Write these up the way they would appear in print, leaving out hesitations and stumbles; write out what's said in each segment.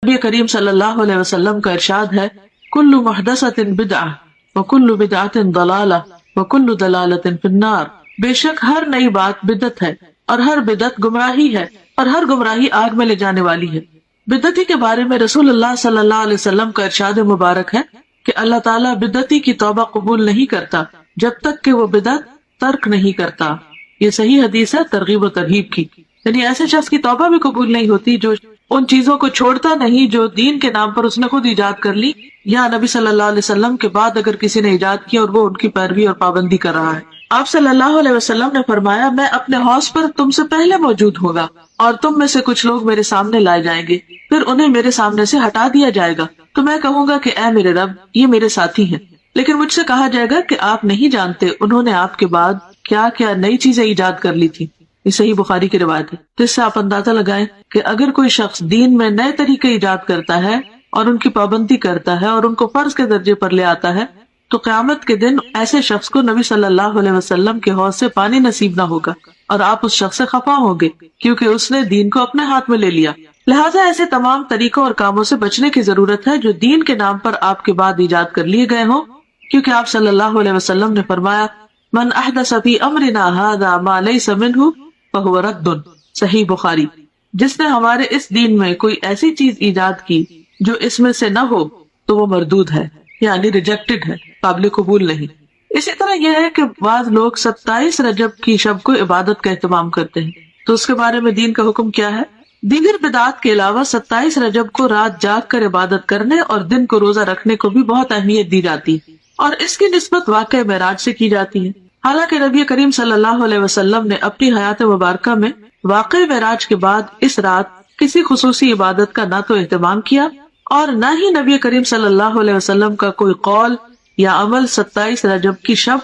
نبی کریم صلی اللہ علیہ وسلم کا ارشاد ہے کل محدثۃ بدعہ وکل بدعۃ ضلالہ وکل ضلالۃ فی النار، بے شک ہر نئی بات بدعت ہے اور ہر بدعت گمراہی ہے اور ہر گمراہی آگ میں لے جانے والی ہے۔ بدعتی کے بارے میں رسول اللہ صلی اللہ علیہ وسلم کا ارشاد مبارک ہے کہ اللہ تعالیٰ بدعتی کی توبہ قبول نہیں کرتا جب تک کہ وہ بدعت ترک نہیں کرتا۔ یہ صحیح حدیث ہے ترغیب و ترہیب کی، یعنی ایسے شخص کی توبہ بھی قبول نہیں ہوتی جو ان چیزوں کو چھوڑتا نہیں جو دین کے نام پر اس نے خود ایجاد کر لی، یا نبی صلی اللہ علیہ وسلم کے بعد اگر کسی نے ایجاد کیا اور وہ ان کی پیروی اور پابندی کر رہا ہے۔ آپ صلی اللہ علیہ وسلم نے فرمایا میں اپنے حوض پر تم سے پہلے موجود ہوگا اور تم میں سے کچھ لوگ میرے سامنے لائے جائیں گے، پھر انہیں میرے سامنے سے ہٹا دیا جائے گا تو میں کہوں گا کہ اے میرے رب یہ میرے ساتھی ہیں، لیکن مجھ سے کہا جائے گا کہ آپ نہیں جانتے انہوں نے آپ کے بعد کیا کیا نئی چیزیں ایجاد کر لی تھی۔ یہ صحیح بخاری کی روایت ہے، جس سے آپ اندازہ لگائیں کہ اگر کوئی شخص دین میں نئے طریقے ایجاد کرتا ہے اور ان کی پابندی کرتا ہے اور ان کو فرض کے درجے پر لے آتا ہے تو قیامت کے دن ایسے شخص کو نبی صلی اللہ علیہ وسلم کے حوض سے پانی نصیب نہ ہوگا اور آپ اس شخص سے خفا ہوں گے کیونکہ اس نے دین کو اپنے ہاتھ میں لے لیا۔ لہٰذا ایسے تمام طریقوں اور کاموں سے بچنے کی ضرورت ہے جو دین کے نام پر آپ کے بعد ایجاد کر لیے گئے ہوں، کیونکہ آپ صلی اللہ علیہ وسلم نے فرمایا من احدث فی امرنا ھذا ما لیس منہ فہو رد، صحیح بخاری۔ جس نے ہمارے اس دین میں کوئی ایسی چیز ایجاد کی جو اس میں سے نہ ہو تو وہ مردود ہے، یعنی ریجیکٹڈ ہے، قابل قبول نہیں۔ اسی طرح یہ ہے کہ بعض لوگ 27 رجب کی شب کو عبادت کا اہتمام کرتے ہیں، تو اس کے بارے میں دین کا حکم کیا ہے؟ دیگر بدعات کے علاوہ 27 رجب کو رات جاگ کر عبادت کرنے اور دن کو روزہ رکھنے کو بھی بہت اہمیت دی جاتی ہے اور اس کی نسبت واقعہ معراج سے کی جاتی ہے۔ حالانکہ نبی کریم صلی اللہ علیہ وسلم نے اپنی حیات مبارکہ میں واقعہ معراج کے بعد اس رات کسی خصوصی عبادت کا نہ تو اہتمام کیا اور نہ ہی نبی کریم صلی اللہ علیہ وسلم کا کوئی قول یا عمل 27 رجب کی شب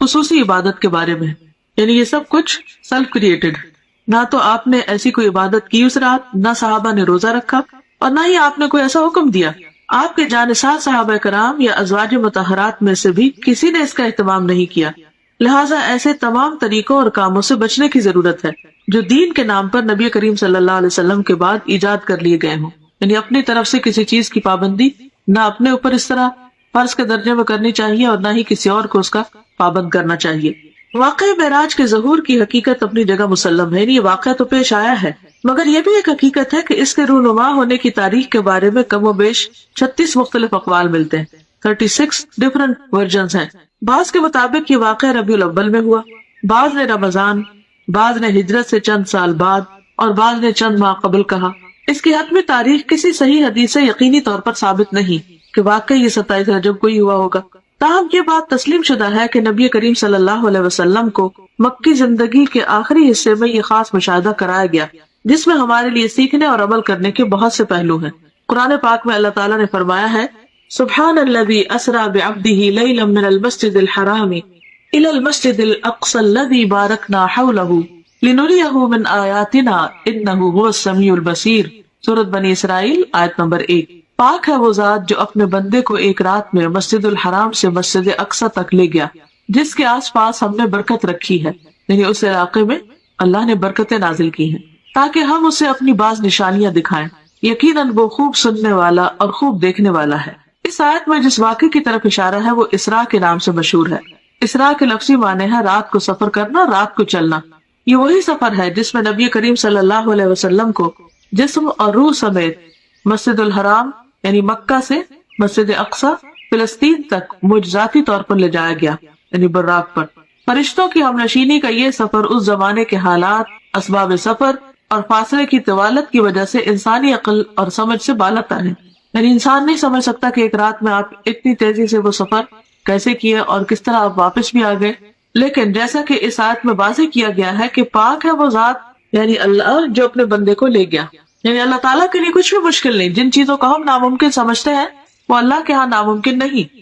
خصوصی عبادت کے بارے میں، یعنی یہ سب کچھ سیلف کریٹڈ۔ نہ تو آپ نے ایسی کوئی عبادت کی اس رات، نہ صحابہ نے روزہ رکھا اور نہ ہی آپ نے کوئی ایسا حکم دیا۔ آپ کے جانثار صحابہ کرام یا ازواج مطہرات میں سے بھی کسی نے اس کا اہتمام نہیں کیا۔ لہٰذا ایسے تمام طریقوں اور کاموں سے بچنے کی ضرورت ہے جو دین کے نام پر نبی کریم صلی اللہ علیہ وسلم کے بعد ایجاد کر لیے گئے ہوں، یعنی اپنی طرف سے کسی چیز کی پابندی نہ اپنے اوپر اس طرح فرض کے درجے میں کرنی چاہیے اور نہ ہی کسی اور کو اس کا پابند کرنا چاہیے۔ واقعہ معراج کے ظہور کی حقیقت اپنی جگہ مسلم ہے، یہ واقعہ تو پیش آیا ہے، مگر یہ بھی ایک حقیقت ہے کہ اس کے رونما ہونے کی تاریخ کے بارے میں کم و بیش 36 مختلف اقوال ملتے ہیں، 36 ڈفرنٹ ورژنز ہیں۔ بعض کے مطابق یہ واقعہ ربیع الاول میں ہوا، بعض نے رمضان، بعض نے ہجرت سے چند سال بعد اور بعض نے چند ماہ قبل کہا۔ اس کی حتمی تاریخ کسی صحیح حدیث سے یقینی طور پر ثابت نہیں کہ واقعی یہ 27 رجب کو ہی ہوا ہوگا، تاہم یہ بات تسلیم شدہ ہے کہ نبی کریم صلی اللہ علیہ وسلم کو مکی زندگی کے آخری حصے میں یہ خاص مشاہدہ کرایا گیا جس میں ہمارے لیے سیکھنے اور عمل کرنے کے بہت سے پہلو ہیں۔ قرآن پاک میں اللہ تعالیٰ نے فرمایا ہے سبحان الذی اسری بعبدہ لیلا من المسجد الحرام الی المسجد الاقصی الذی بارکنا حولہ لنریہ من آیاتنا انہ هو السمیع البصیر، سورۃ بنی اسرائیل آیت نمبر 1۔ پاک ہے وہ ذات جو اپنے بندے کو ایک رات میں مسجد الحرام سے مسجد اقصی تک لے گیا جس کے آس پاس ہم نے برکت رکھی ہے، یعنی اس علاقے میں اللہ نے برکتیں نازل کی ہیں تاکہ ہم اسے اپنی بعض نشانیاں دکھائیں، یقیناً وہ خوب سننے والا اور خوب دیکھنے والا ہے۔ اس آیت میں جس واقعے کی طرف اشارہ ہے وہ اسراء کے نام سے مشہور ہے۔ اسراء کے لفظی معنی ہے رات کو سفر کرنا، رات کو چلنا۔ یہ وہی سفر ہے جس میں نبی کریم صلی اللہ علیہ وسلم کو جسم اور روح سمیت مسجد الحرام یعنی مکہ سے مسجد اقصی فلسطین تک معجزاتی طور پر لے جایا گیا، یعنی براق پر۔ فرشتوں کی ہم نشینی کا یہ سفر اس زمانے کے حالات، اسباب سفر اور فاصلے کی طوالت کی وجہ سے انسانی عقل اور سمجھ سے بالاتر ہے، یعنی انسان نہیں سمجھ سکتا کہ ایک رات میں آپ اتنی تیزی سے وہ سفر کیسے کیے اور کس طرح آپ واپس بھی آ گئے۔ لیکن جیسا کہ اس آیت میں واضح کیا گیا ہے کہ پاک ہے وہ ذات یعنی اللہ جو اپنے بندے کو لے گیا، یعنی اللہ تعالیٰ کے لیے کچھ بھی مشکل نہیں۔ جن چیزوں کو ہم ناممکن سمجھتے ہیں وہ اللہ کے ہاں ناممکن نہیں۔